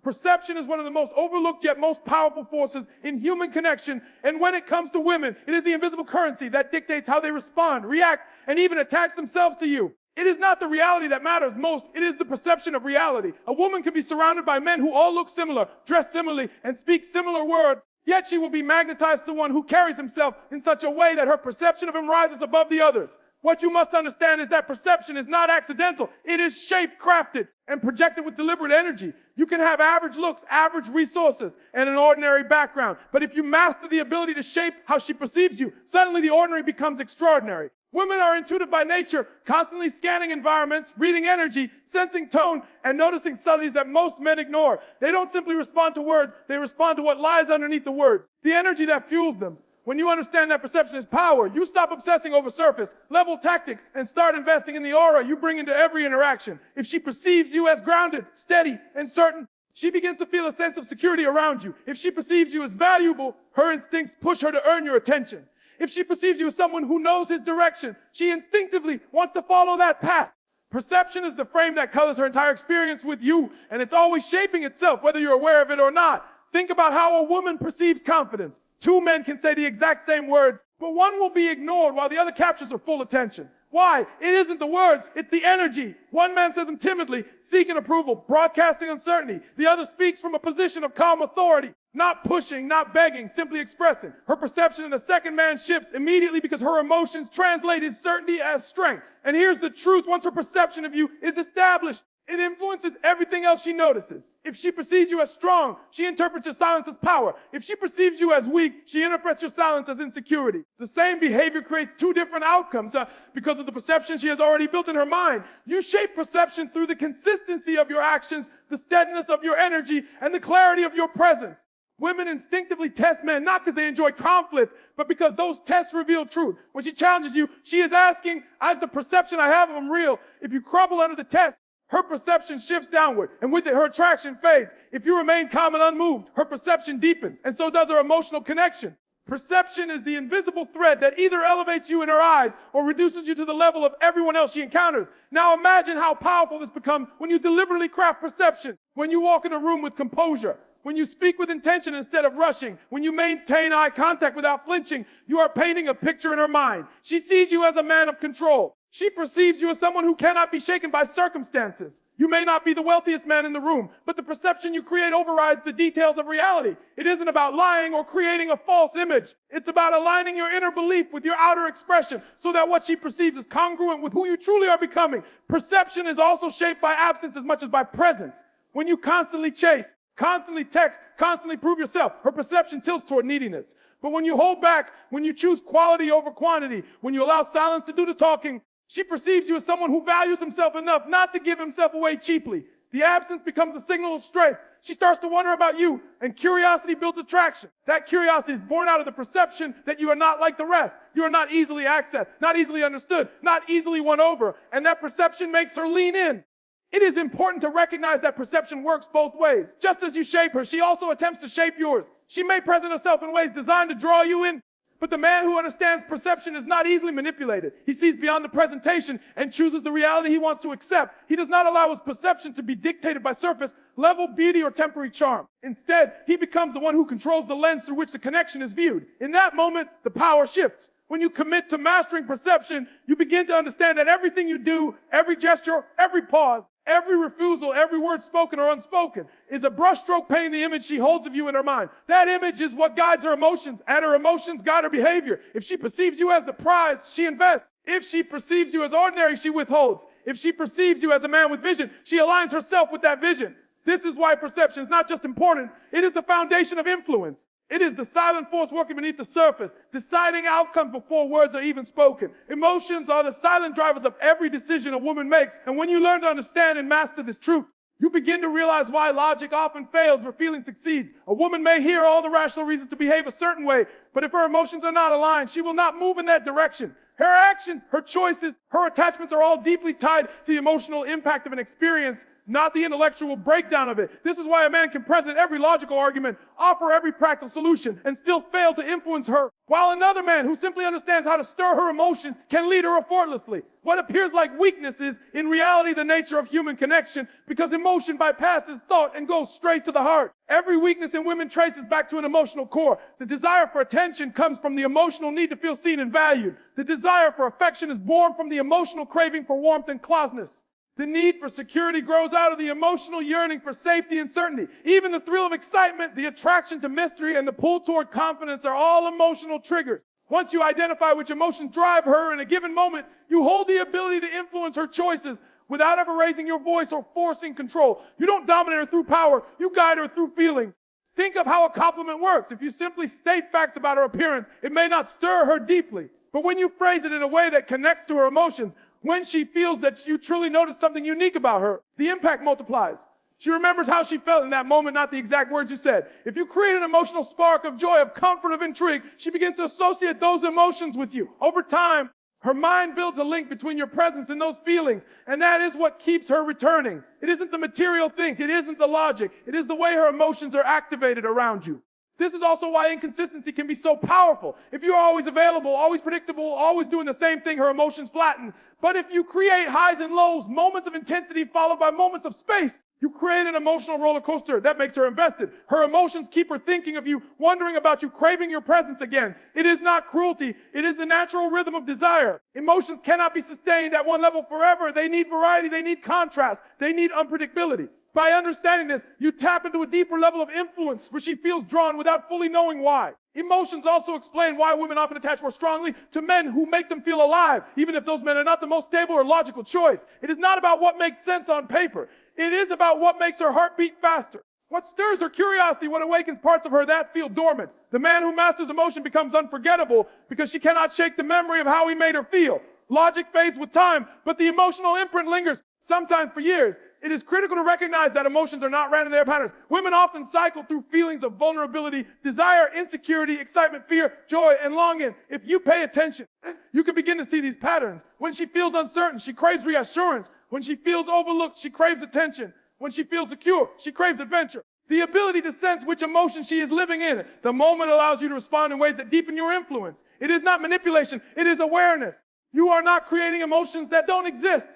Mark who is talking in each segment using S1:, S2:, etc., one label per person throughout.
S1: Perception is one of the most overlooked yet most powerful forces in human connection. And when it comes to women, it is the invisible currency that dictates how they respond, react, and even attach themselves to you. It is not the reality that matters most. It is the perception of reality. A woman can be surrounded by men who all look similar, dress similarly, and speak similar words. Yet she will be magnetized to the one who carries himself in such a way that her perception of him rises above the others. What you must understand is that perception is not accidental. It is shaped, crafted, and projected with deliberate energy. You can have average looks, average resources, and an ordinary background. But if you master the ability to shape how she perceives you, suddenly the ordinary becomes extraordinary. Women are intuitive by nature, constantly scanning environments, reading energy, sensing tone, and noticing subtleties that most men ignore. They don't simply respond to words, they respond to what lies underneath the words, the energy that fuels them. When you understand that perception is power, you stop obsessing over surface level tactics and start investing in the aura you bring into every interaction. If she perceives you as grounded, steady, and certain, she begins to feel a sense of security around you. If she perceives you as valuable, her instincts push her to earn your attention. If she perceives you as someone who knows his direction, she instinctively wants to follow that path. Perception is the frame that colors her entire experience with you, and it's always shaping itself, whether you're aware of it or not. Think about how a woman perceives confidence. Two men can say the exact same words, but one will be ignored while the other captures her full attention. Why? It isn't the words, it's the energy. One man says them timidly, seeking approval, broadcasting uncertainty. The other speaks from a position of calm authority, not pushing, not begging, simply expressing. Her perception of the second man shifts immediately because her emotions translate his certainty as strength. And here's the truth: once her perception of you is established, it influences everything else she notices. If she perceives you as strong, she interprets your silence as power. If she perceives you as weak, she interprets your silence as insecurity. The same behavior creates two different outcomes because of the perception she has already built in her mind. You shape perception through the consistency of your actions, the steadiness of your energy, and the clarity of your presence. Women instinctively test men not because they enjoy conflict, but because those tests reveal truth. When she challenges you, she is asking, is the perception I have of him real? If you crumble under the test, her perception shifts downward, and with it, her attraction fades. If you remain calm and unmoved, her perception deepens, and so does her emotional connection. Perception is the invisible thread that either elevates you in her eyes or reduces you to the level of everyone else she encounters. Now imagine how powerful this becomes when you deliberately craft perception, when you walk in a room with composure, when you speak with intention instead of rushing, when you maintain eye contact without flinching. You are painting a picture in her mind. She sees you as a man of control. She perceives you as someone who cannot be shaken by circumstances. You may not be the wealthiest man in the room, but the perception you create overrides the details of reality. It isn't about lying or creating a false image. It's about aligning your inner belief with your outer expression so that what she perceives is congruent with who you truly are becoming. Perception is also shaped by absence as much as by presence. When you constantly chase, constantly text, constantly prove yourself, her perception tilts toward neediness. But when you hold back, when you choose quality over quantity, when you allow silence to do the talking, she perceives you as someone who values himself enough not to give himself away cheaply. The absence becomes a signal of strength. She starts to wonder about you, and curiosity builds attraction. That curiosity is born out of the perception that you are not like the rest. You are not easily accessed, not easily understood, not easily won over, and that perception makes her lean in. It is important to recognize that perception works both ways. Just as you shape her, she also attempts to shape yours. She may present herself in ways designed to draw you in, but the man who understands perception is not easily manipulated. He sees beyond the presentation and chooses the reality he wants to accept. He does not allow his perception to be dictated by surface level beauty or temporary charm. Instead, he becomes the one who controls the lens through which the connection is viewed. In that moment, the power shifts. When you commit to mastering perception, you begin to understand that everything you do, every gesture, every pause, every refusal, every word spoken or unspoken is a brushstroke painting the image she holds of you in her mind. That image is what guides her emotions, and her emotions guide her behavior. If she perceives you as the prize, she invests. If she perceives you as ordinary, she withholds. If she perceives you as a man with vision, she aligns herself with that vision. This is why perception is not just important, it is the foundation of influence. It is the silent force working beneath the surface, deciding outcomes before words are even spoken. Emotions are the silent drivers of every decision a woman makes. And when you learn to understand and master this truth, you begin to realize why logic often fails where feeling succeeds. A woman may hear all the rational reasons to behave a certain way, but if her emotions are not aligned, she will not move in that direction. Her actions, her choices, her attachments are all deeply tied to the emotional impact of an experience, not the intellectual breakdown of it. This is why a man can present every logical argument, offer every practical solution, and still fail to influence her, while another man who simply understands how to stir her emotions can lead her effortlessly. What appears like weakness is, in reality, the nature of human connection, because emotion bypasses thought and goes straight to the heart. Every weakness in women traces back to an emotional core. The desire for attention comes from the emotional need to feel seen and valued. The desire for affection is born from the emotional craving for warmth and closeness. The need for security grows out of the emotional yearning for safety and certainty. Even the thrill of excitement, the attraction to mystery, and the pull toward confidence are all emotional triggers. Once you identify which emotions drive her in a given moment, you hold the ability to influence her choices without ever raising your voice or forcing control. You don't dominate her through power, you guide her through feeling. Think of how a compliment works. If you simply state facts about her appearance, it may not stir her deeply. But when you phrase it in a way that connects to her emotions, when she feels that you truly notice something unique about her, the impact multiplies. She remembers how she felt in that moment, not the exact words you said. If you create an emotional spark of joy, of comfort, of intrigue, she begins to associate those emotions with you. Over time, her mind builds a link between your presence and those feelings, and that is what keeps her returning. It isn't the material things, it isn't the logic, it is the way her emotions are activated around you. This is also why inconsistency can be so powerful. If you're always available, always predictable, always doing the same thing, her emotions flatten. But if you create highs and lows, moments of intensity followed by moments of space, you create an emotional roller coaster that makes her invested. Her emotions keep her thinking of you, wondering about you, craving your presence again. It is not cruelty. It is the natural rhythm of desire. Emotions cannot be sustained at one level forever. They need variety. They need contrast. They need unpredictability. By understanding this, you tap into a deeper level of influence where she feels drawn without fully knowing why. Emotions also explain why women often attach more strongly to men who make them feel alive, even if those men are not the most stable or logical choice. It is not about what makes sense on paper. It is about what makes her heart beat faster. What stirs her curiosity, what awakens parts of her that feel dormant. The man who masters emotion becomes unforgettable because she cannot shake the memory of how he made her feel. Logic fades with time, but the emotional imprint lingers, sometimes for years. It is critical to recognize that emotions are not random, they're patterns. Women often cycle through feelings of vulnerability, desire, insecurity, excitement, fear, joy, and longing. If you pay attention, you can begin to see these patterns. When she feels uncertain, she craves reassurance. When she feels overlooked, she craves attention. When she feels secure, she craves adventure. The ability to sense which emotion she is living in. The moment allows you to respond in ways that deepen your influence. It is not manipulation, it is awareness. You are not creating emotions that don't exist.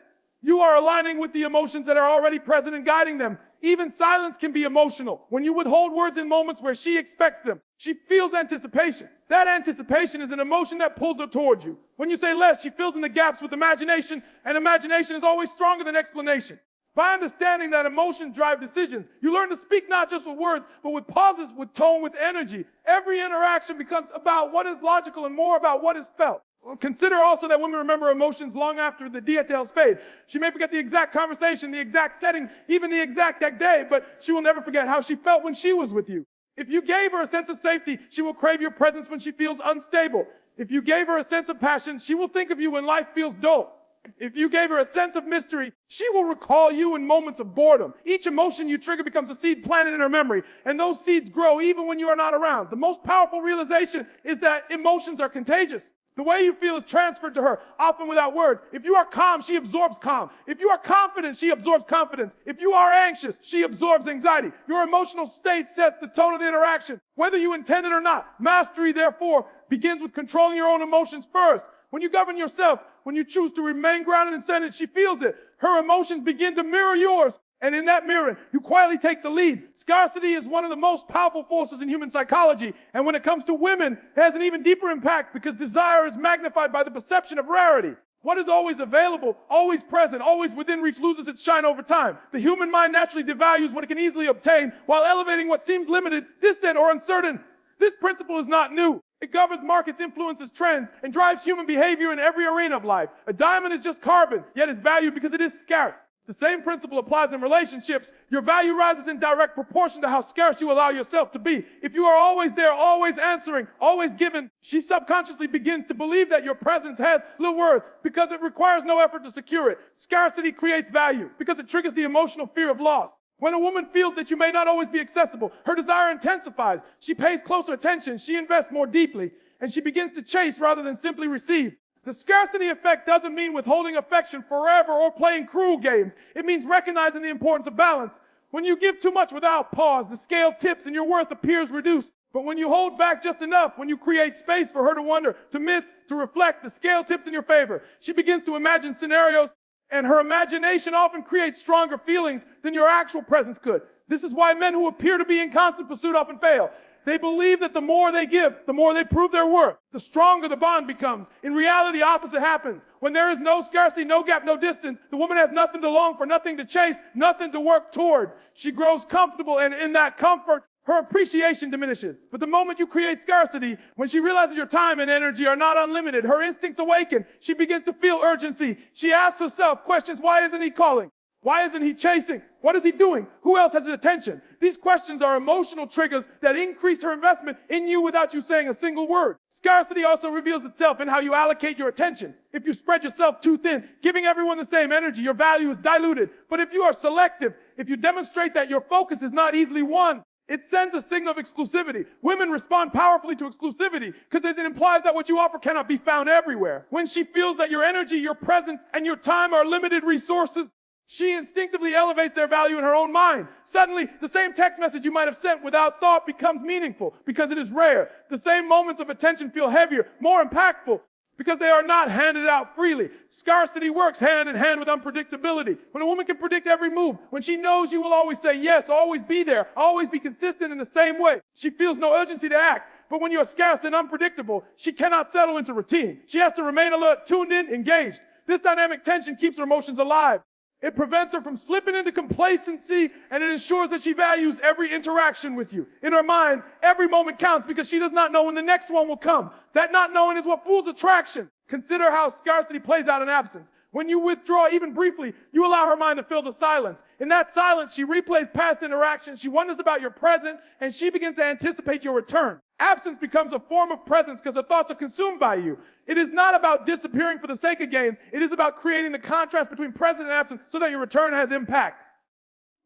S1: You are aligning with the emotions that are already present and guiding them. Even silence can be emotional. When you withhold words in moments where she expects them, she feels anticipation. That anticipation is an emotion that pulls her towards you. When you say less, she fills in the gaps with imagination, and imagination is always stronger than explanation. By understanding that emotions drive decisions, you learn to speak not just with words, but with pauses, with tone, with energy. Every interaction becomes about what is logical and more about what is felt. Consider also that women remember emotions long after the details fade. She may forget the exact conversation, the exact setting, even the exact day, but she will never forget how she felt when she was with you. If you gave her a sense of safety, she will crave your presence when she feels unstable. If you gave her a sense of passion, she will think of you when life feels dull. If you gave her a sense of mystery, she will recall you in moments of boredom. Each emotion you trigger becomes a seed planted in her memory, and those seeds grow even when you are not around. The most powerful realization is that emotions are contagious. The way you feel is transferred to her, often without words. If you are calm, she absorbs calm. If you are confident, she absorbs confidence. If you are anxious, she absorbs anxiety. Your emotional state sets the tone of the interaction, whether you intend it or not. Mastery, therefore, begins with controlling your own emotions first. When you govern yourself, when you choose to remain grounded and centered, she feels it. Her emotions begin to mirror yours. And in that mirror, you quietly take the lead. Scarcity is one of the most powerful forces in human psychology. And when it comes to women, it has an even deeper impact because desire is magnified by the perception of rarity. What is always available, always present, always within reach loses its shine over time. The human mind naturally devalues what it can easily obtain while elevating what seems limited, distant, or uncertain. This principle is not new. It governs markets, influences trends, and drives human behavior in every arena of life. A diamond is just carbon, yet is valued because it is scarce. The same principle applies in relationships. Your value rises in direct proportion to how scarce you allow yourself to be. If you are always there, always answering, always giving, she subconsciously begins to believe that your presence has little worth because it requires no effort to secure it. Scarcity creates value because it triggers the emotional fear of loss. When a woman feels that you may not always be accessible, her desire intensifies. She pays closer attention, she invests more deeply, and she begins to chase rather than simply receive. The scarcity effect doesn't mean withholding affection forever or playing cruel games. It means recognizing the importance of balance. When you give too much without pause, the scale tips and your worth appears reduced. But when you hold back just enough, when you create space for her to wonder, to miss, to reflect, the scale tips in your favor. She begins to imagine scenarios, and her imagination often creates stronger feelings than your actual presence could. This is why men who appear to be in constant pursuit often fail. They believe that the more they give, the more they prove their worth, the stronger the bond becomes. In reality, opposite happens. When there is no scarcity, no gap, no distance, the woman has nothing to long for, nothing to chase, nothing to work toward. She grows comfortable, and in that comfort, her appreciation diminishes. But the moment you create scarcity, when she realizes your time and energy are not unlimited, her instincts awaken. She begins to feel urgency. She asks herself questions: why isn't he calling? Why isn't he chasing? What is he doing? Who else has his attention? These questions are emotional triggers that increase her investment in you without you saying a single word. Scarcity also reveals itself in how you allocate your attention. If you spread yourself too thin, giving everyone the same energy, your value is diluted. But if you are selective, if you demonstrate that your focus is not easily won, it sends a signal of exclusivity. Women respond powerfully to exclusivity because it implies that what you offer cannot be found everywhere. When she feels that your energy, your presence, and your time are limited resources, she instinctively elevates their value in her own mind. Suddenly, the same text message you might have sent without thought becomes meaningful because it is rare. The same moments of attention feel heavier, more impactful, because they are not handed out freely. Scarcity works hand in hand with unpredictability. When a woman can predict every move, when she knows you will always say yes, always be there, always be consistent in the same way, she feels no urgency to act. But when you are scarce and unpredictable, she cannot settle into routine. She has to remain alert, tuned in, engaged. This dynamic tension keeps her emotions alive. It prevents her from slipping into complacency, and it ensures that she values every interaction with you. In her mind, every moment counts because she does not know when the next one will come. That not knowing is what fools attraction. Consider how scarcity plays out in absence. When you withdraw even briefly, you allow her mind to fill the silence. In that silence, she replays past interactions, she wonders about your present, and she begins to anticipate your return. Absence becomes a form of presence because her thoughts are consumed by you. It is not about disappearing for the sake of gains. It is about creating the contrast between present and absence so that your return has impact.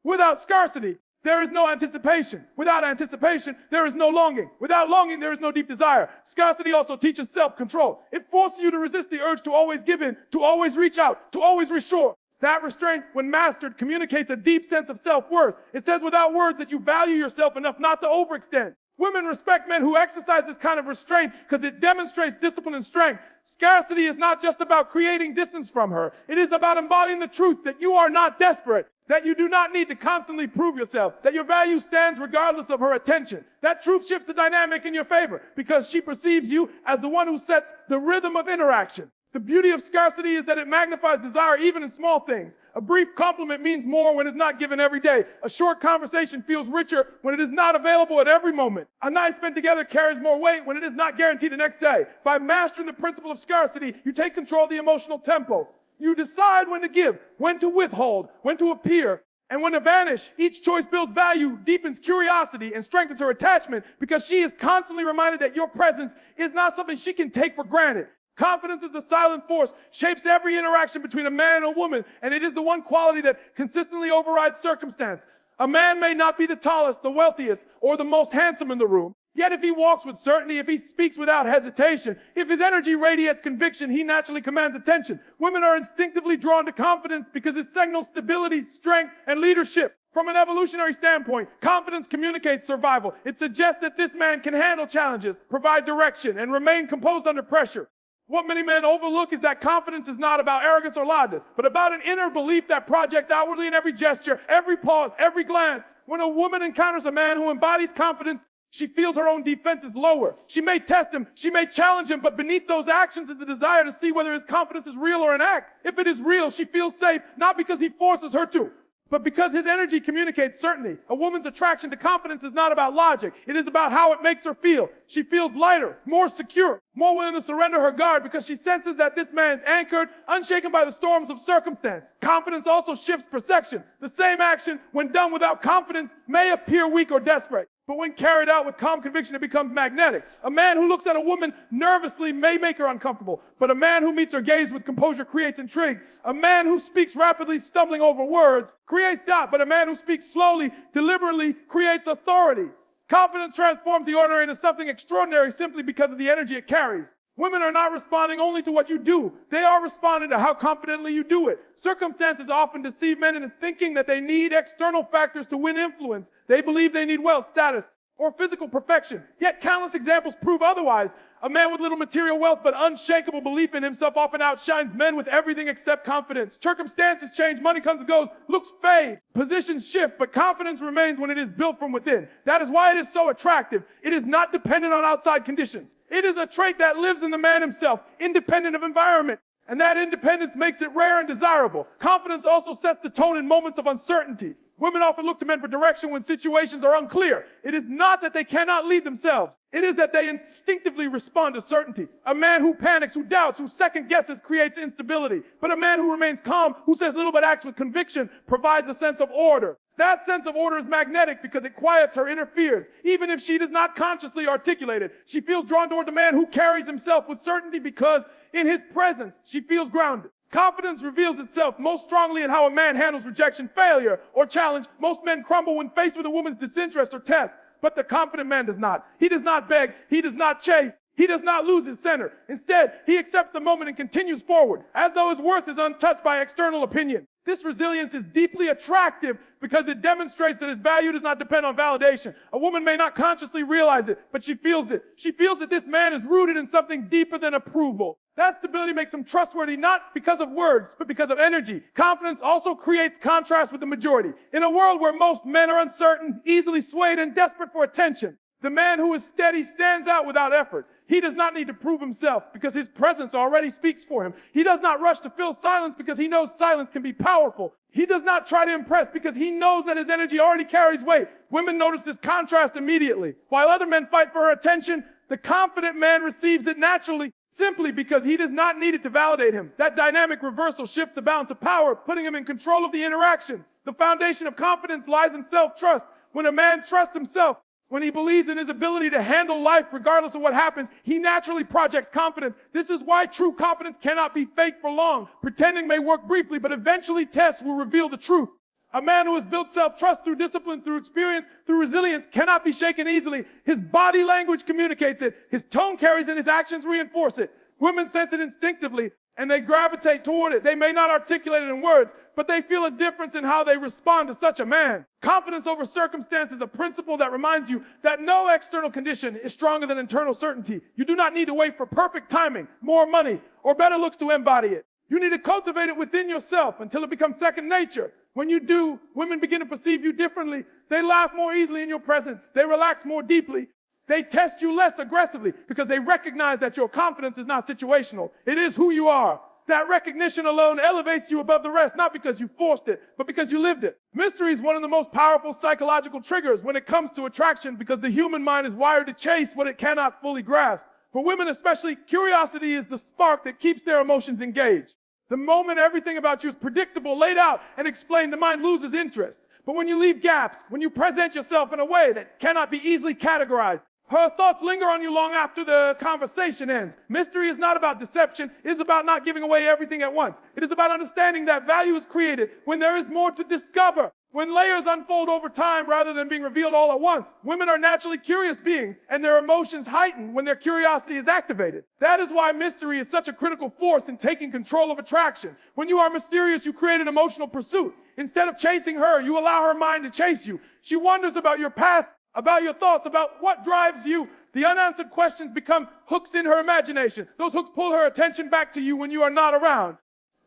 S1: Without scarcity, there is no anticipation. Without anticipation, there is no longing. Without longing, there is no deep desire. Scarcity also teaches self-control. It forces you to resist the urge to always give in, to always reach out, to always restore. That restraint, when mastered, communicates a deep sense of self-worth. It says without words that you value yourself enough not to overextend. Women respect men who exercise this kind of restraint because it demonstrates discipline and strength. Scarcity is not just about creating distance from her. It is about embodying the truth that you are not desperate, that you do not need to constantly prove yourself, that your value stands regardless of her attention. That truth shifts the dynamic in your favor because she perceives you as the one who sets the rhythm of interaction. The beauty of scarcity is that it magnifies desire even in small things. A brief compliment means more when it's not given every day. A short conversation feels richer when it is not available at every moment. A night spent together carries more weight when it is not guaranteed the next day. By mastering the principle of scarcity, you take control of the emotional tempo. You decide when to give, when to withhold, when to appear, and when to vanish. Each choice builds value, deepens curiosity, and strengthens her attachment because she is constantly reminded that your presence is not something she can take for granted. Confidence is the silent force, shapes every interaction between a man and a woman, and it is the one quality that consistently overrides circumstance. A man may not be the tallest, the wealthiest, or the most handsome in the room, yet if he walks with certainty, if he speaks without hesitation, if his energy radiates conviction, he naturally commands attention. Women are instinctively drawn to confidence because it signals stability, strength, and leadership. From an evolutionary standpoint, confidence communicates survival. It suggests that this man can handle challenges, provide direction, and remain composed under pressure. What many men overlook is that confidence is not about arrogance or loudness, but about an inner belief that projects outwardly in every gesture, every pause, every glance. When a woman encounters a man who embodies confidence, she feels her own defenses lower. She may test him, she may challenge him, but beneath those actions is the desire to see whether his confidence is real or an act. If it is real, she feels safe, not because he forces her to, but because his energy communicates certainty. A woman's attraction to confidence is not about logic. It is about how it makes her feel. She feels lighter, more secure, more willing to surrender her guard because she senses that this man is anchored, unshaken by the storms of circumstance. Confidence also shifts perception. The same action, when done without confidence, may appear weak or desperate. But when carried out with calm conviction, it becomes magnetic. A man who looks at a woman nervously may make her uncomfortable, but a man who meets her gaze with composure creates intrigue. A man who speaks rapidly, stumbling over words, creates doubt, but a man who speaks slowly, deliberately, creates authority. Confidence transforms the ordinary into something extraordinary simply because of the energy it carries. Women are not responding only to what you do. They are responding to how confidently you do it. Circumstances often deceive men into thinking that they need external factors to win influence. They believe they need wealth, status, or physical perfection. Yet countless examples prove otherwise. A man with little material wealth but unshakable belief in himself often outshines men with everything except confidence. Circumstances change, money comes and goes, looks fade, positions shift, but confidence remains when it is built from within. That is why it is so attractive. It is not dependent on outside conditions. It is a trait that lives in the man himself, independent of environment. And that independence makes it rare and desirable. Confidence also sets the tone in moments of uncertainty. Women often look to men for direction when situations are unclear. It is not that they cannot lead themselves. It is that they instinctively respond to certainty. A man who panics, who doubts, who second guesses creates instability. But a man who remains calm, who says little but acts with conviction, provides a sense of order. That sense of order is magnetic because it quiets her inner fears. Even if she does not consciously articulate it, she feels drawn toward the man who carries himself with certainty because in his presence, she feels grounded. Confidence reveals itself most strongly in how a man handles rejection, failure, or challenge. Most men crumble when faced with a woman's disinterest or test, but the confident man does not. He does not beg. He does not chase. He does not lose his center. Instead, he accepts the moment and continues forward, as though his worth is untouched by external opinion. This resilience is deeply attractive because it demonstrates that his value does not depend on validation. A woman may not consciously realize it, but she feels it. She feels that this man is rooted in something deeper than approval. That stability makes him trustworthy not because of words, but because of energy. Confidence also creates contrast with the majority. In a world where most men are uncertain, easily swayed, and desperate for attention, the man who is steady stands out without effort. He does not need to prove himself because his presence already speaks for him. He does not rush to fill silence because he knows silence can be powerful. He does not try to impress because he knows that his energy already carries weight. Women notice this contrast immediately. While other men fight for her attention, the confident man receives it naturally, simply because he does not need it to validate him. That dynamic reversal shifts the balance of power, putting him in control of the interaction. The foundation of confidence lies in self-trust. When a man trusts himself, when he believes in his ability to handle life regardless of what happens, he naturally projects confidence. This is why true confidence cannot be fake for long. Pretending may work briefly, but eventually tests will reveal the truth. A man who has built self-trust through discipline, through experience, through resilience cannot be shaken easily. His body language communicates it. His tone carries it. His actions reinforce it. Women sense it instinctively, and they gravitate toward it. They may not articulate it in words, but they feel a difference in how they respond to such a man. Confidence over circumstance is a principle that reminds you that no external condition is stronger than internal certainty. You do not need to wait for perfect timing, more money, or better looks to embody it. You need to cultivate it within yourself until it becomes second nature. When you do, women begin to perceive you differently. They laugh more easily in your presence. They relax more deeply. They test you less aggressively because they recognize that your confidence is not situational. It is who you are. That recognition alone elevates you above the rest, not because you forced it, but because you lived it. Mystery is one of the most powerful psychological triggers when it comes to attraction because the human mind is wired to chase what it cannot fully grasp. For women especially, curiosity is the spark that keeps their emotions engaged. The moment everything about you is predictable, laid out, and explained, the mind loses interest. But when you leave gaps, when you present yourself in a way that cannot be easily categorized, her thoughts linger on you long after the conversation ends. Mystery is not about deception. It is about not giving away everything at once. It is about understanding that value is created when there is more to discover, when layers unfold over time rather than being revealed all at once. Women are naturally curious beings, and their emotions heighten when their curiosity is activated. That is why mystery is such a critical force in taking control of attraction. When you are mysterious, you create an emotional pursuit. Instead of chasing her, you allow her mind to chase you. She wonders about your past, about your thoughts, about what drives you. The unanswered questions become hooks in her imagination. Those hooks pull her attention back to you when you are not around.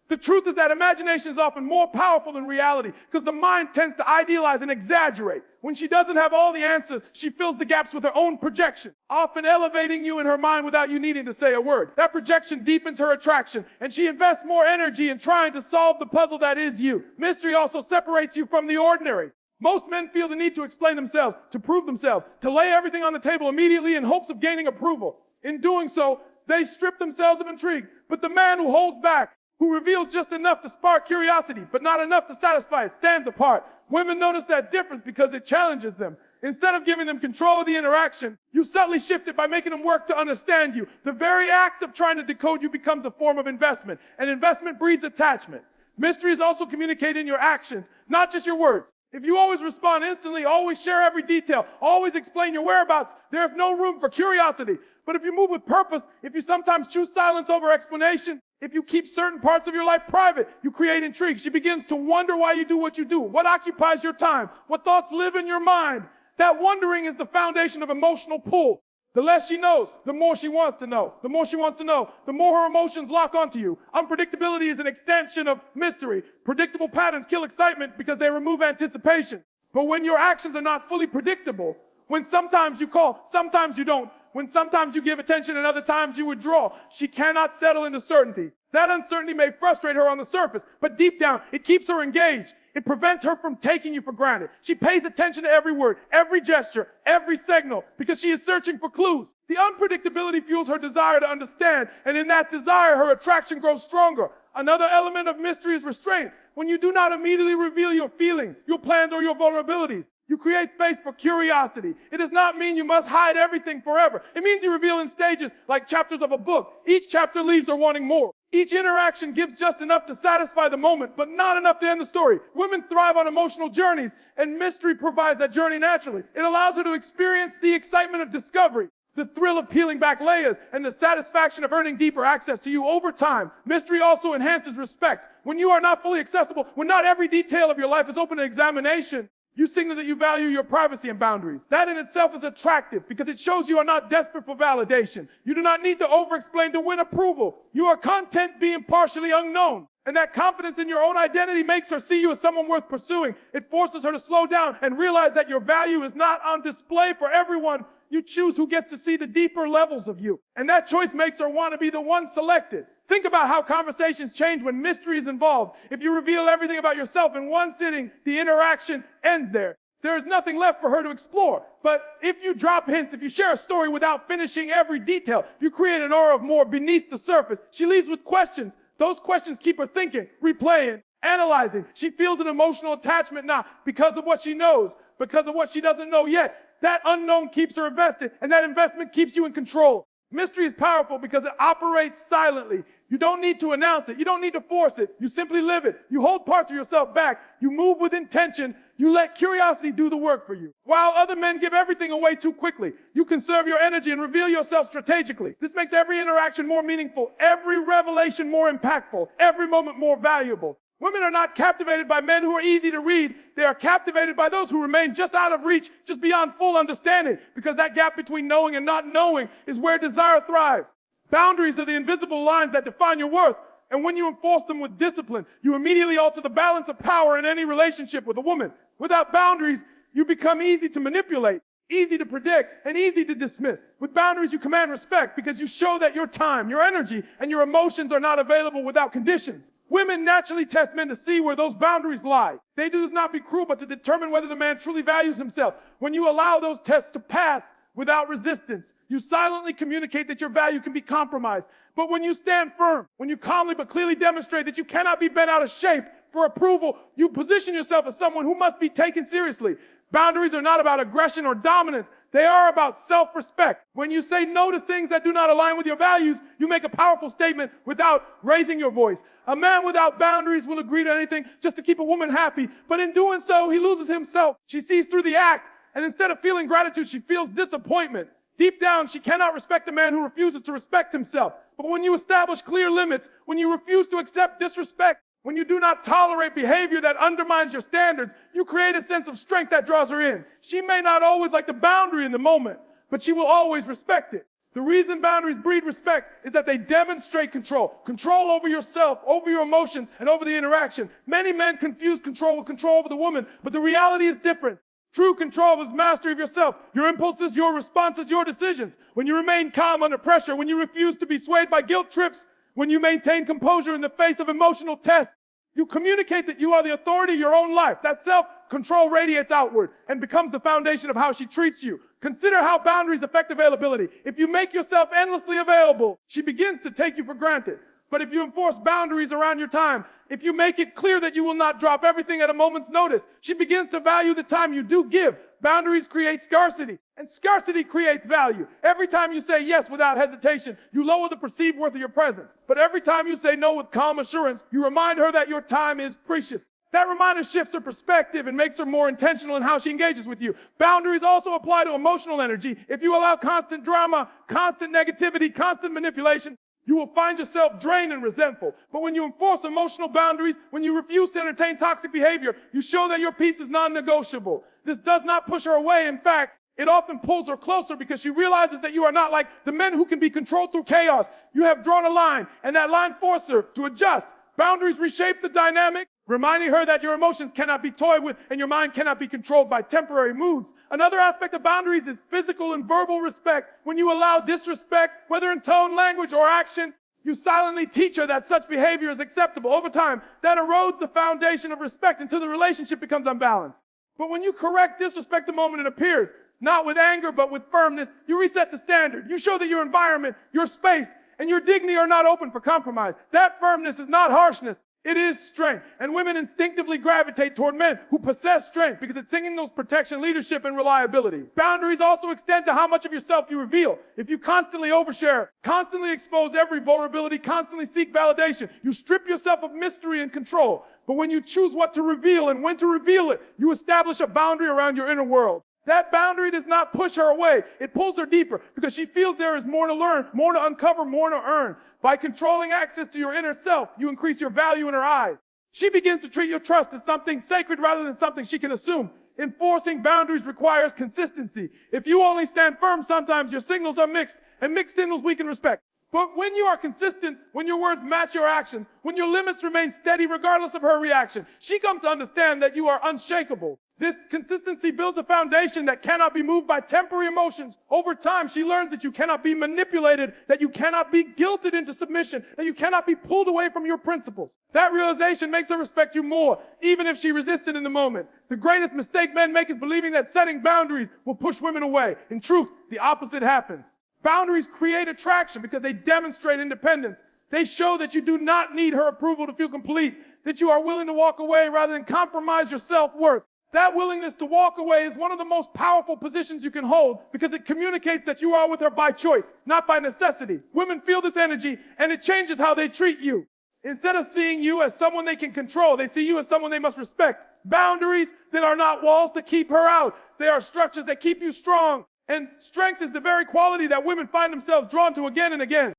S1: The truth is that imagination is often more powerful than reality because the mind tends to idealize and exaggerate. When she doesn't have all the answers, she fills the gaps with her own projection, often elevating you in her mind without you needing to say a word. That projection deepens her attraction, and she invests more energy in trying to solve the puzzle that is you. Mystery also separates you from the ordinary. Most men feel the need to explain themselves, to prove themselves, to lay everything on the table immediately in hopes of gaining approval. In doing so, they strip themselves of intrigue. But the man who holds back, who reveals just enough to spark curiosity, but not enough to satisfy it, stands apart. Women notice that difference because it challenges them. Instead of giving them control of the interaction, you subtly shift it by making them work to understand you. The very act of trying to decode you becomes a form of investment, and investment breeds attachment. Mystery is also communicated in your actions, not just your words. If you always respond instantly, always share every detail, always explain your whereabouts, there's no room for curiosity. But if you move with purpose, if you sometimes choose silence over explanation, if you keep certain parts of your life private, you create intrigue. She begins to wonder why you do what you do, what occupies your time, what thoughts live in your mind. That wondering is the foundation of emotional pull. The less she knows, the more she wants to know. The more she wants to know, the more her emotions lock onto you. Unpredictability is an extension of mystery. Predictable patterns kill excitement because they remove anticipation. But when your actions are not fully predictable, when sometimes you call, sometimes you don't, when sometimes you give attention and other times you withdraw, she cannot settle into certainty. That uncertainty may frustrate her on the surface, but deep down, it keeps her engaged. It prevents her from taking you for granted. She pays attention to every word, every gesture, every signal, because she is searching for clues. The unpredictability fuels her desire to understand, and in that desire, her attraction grows stronger. Another element of mystery is restraint. When you do not immediately reveal your feelings, your plans, or your vulnerabilities, you create space for curiosity. It does not mean you must hide everything forever. It means you reveal in stages like chapters of a book. Each chapter leaves her wanting more. Each interaction gives just enough to satisfy the moment, but not enough to end the story. Women thrive on emotional journeys, and mystery provides that journey naturally. It allows her to experience the excitement of discovery, the thrill of peeling back layers, and the satisfaction of earning deeper access to you over time. Mystery also enhances respect. When you are not fully accessible, when not every detail of your life is open to examination, you signal that you value your privacy and boundaries. That in itself is attractive because it shows you are not desperate for validation. You do not need to over-explain to win approval. You are content being partially unknown. And that confidence in your own identity makes her see you as someone worth pursuing. It forces her to slow down and realize that your value is not on display for everyone. You choose who gets to see the deeper levels of you. And that choice makes her want to be the one selected. Think about how conversations change when mystery is involved. If you reveal everything about yourself in one sitting, the interaction ends there. There is nothing left for her to explore. But if you drop hints, if you share a story without finishing every detail, if you create an aura of more beneath the surface, she leaves with questions. Those questions keep her thinking, replaying, analyzing. She feels an emotional attachment now because of what she knows, because of what she doesn't know yet. That unknown keeps her invested, and that investment keeps you in control. Mystery is powerful because it operates silently. You don't need to announce it. You don't need to force it. You simply live it. You hold parts of yourself back. You move with intention. You let curiosity do the work for you. While other men give everything away too quickly, you conserve your energy and reveal yourself strategically. This makes every interaction more meaningful, every revelation more impactful, every moment more valuable. Women are not captivated by men who are easy to read. They are captivated by those who remain just out of reach, just beyond full understanding, because that gap between knowing and not knowing is where desire thrives. Boundaries are the invisible lines that define your worth, and when you enforce them with discipline, you immediately alter the balance of power in any relationship with a woman. Without boundaries, you become easy to manipulate, easy to predict, and easy to dismiss. With boundaries, you command respect because you show that your time, your energy, and your emotions are not available without conditions. Women naturally test men to see where those boundaries lie. They do not be cruel, but to determine whether the man truly values himself. When you allow those tests to pass without resistance, you silently communicate that your value can be compromised. But when you stand firm, when you calmly but clearly demonstrate that you cannot be bent out of shape for approval, you position yourself as someone who must be taken seriously. Boundaries are not about aggression or dominance. They are about self-respect. When you say no to things that do not align with your values, you make a powerful statement without raising your voice. A man without boundaries will agree to anything just to keep a woman happy, but in doing so, he loses himself. She sees through the act, and instead of feeling gratitude, she feels disappointment. Deep down, she cannot respect a man who refuses to respect himself. But when you establish clear limits, when you refuse to accept disrespect, when you do not tolerate behavior that undermines your standards, you create a sense of strength that draws her in. She may not always like the boundary in the moment, but she will always respect it. The reason boundaries breed respect is that they demonstrate control. Control over yourself, over your emotions, and over the interaction. Many men confuse control with control over the woman, but the reality is different. True control is mastery of yourself, your impulses, your responses, your decisions. When you remain calm under pressure, when you refuse to be swayed by guilt trips, when you maintain composure in the face of emotional tests, you communicate that you are the authority of your own life. That self-control radiates outward and becomes the foundation of how she treats you. Consider how boundaries affect availability. If you make yourself endlessly available, she begins to take you for granted. But if you enforce boundaries around your time, if you make it clear that you will not drop everything at a moment's notice, she begins to value the time you do give. Boundaries create scarcity, and scarcity creates value. Every time you say yes without hesitation, you lower the perceived worth of your presence. But every time you say no with calm assurance, you remind her that your time is precious. That reminder shifts her perspective and makes her more intentional in how she engages with you. Boundaries also apply to emotional energy. If you allow constant drama, constant negativity, constant manipulation, you will find yourself drained and resentful. But when you enforce emotional boundaries, when you refuse to entertain toxic behavior, you show that your peace is non-negotiable. This does not push her away. In fact, it often pulls her closer because she realizes that you are not like the men who can be controlled through chaos. You have drawn a line, and that line forces her to adjust. Boundaries reshape the dynamic, reminding her that your emotions cannot be toyed with and your mind cannot be controlled by temporary moods. Another aspect of boundaries is physical and verbal respect. When you allow disrespect, whether in tone, language, or action, you silently teach her that such behavior is acceptable. Over time, that erodes the foundation of respect until the relationship becomes unbalanced. But when you correct disrespect the moment it appears, not with anger, but with firmness, you reset the standard. You show that your environment, your space, and your dignity are not open for compromise. That firmness is not harshness. It is strength. And women instinctively gravitate toward men who possess strength because it signals protection, leadership, and reliability. Boundaries also extend to how much of yourself you reveal. If you constantly overshare, constantly expose every vulnerability, constantly seek validation, you strip yourself of mystery and control. But when you choose what to reveal and when to reveal it, you establish a boundary around your inner world. That boundary does not push her away. It pulls her deeper because she feels there is more to learn, more to uncover, more to earn. By controlling access to your inner self, you increase your value in her eyes. She begins to treat your trust as something sacred rather than something she can assume. Enforcing boundaries requires consistency. If you only stand firm, sometimes your signals are mixed, and mixed signals weaken respect. But when you are consistent, when your words match your actions, when your limits remain steady regardless of her reaction, she comes to understand that you are unshakable. This consistency builds a foundation that cannot be moved by temporary emotions. Over time, she learns that you cannot be manipulated, that you cannot be guilted into submission, that you cannot be pulled away from your principles. That realization makes her respect you more, even if she resisted in the moment. The greatest mistake men make is believing that setting boundaries will push women away. In truth, the opposite happens. Boundaries create attraction because they demonstrate independence. They show that you do not need her approval to feel complete, that you are willing to walk away rather than compromise your self-worth. That willingness to walk away is one of the most powerful positions you can hold because it communicates that you are with her by choice, not by necessity. Women feel this energy and it changes how they treat you. Instead of seeing you as someone they can control, they see you as someone they must respect. Boundaries that are not walls to keep her out. They are structures that keep you strong. And strength is the very quality that women find themselves drawn to again and again.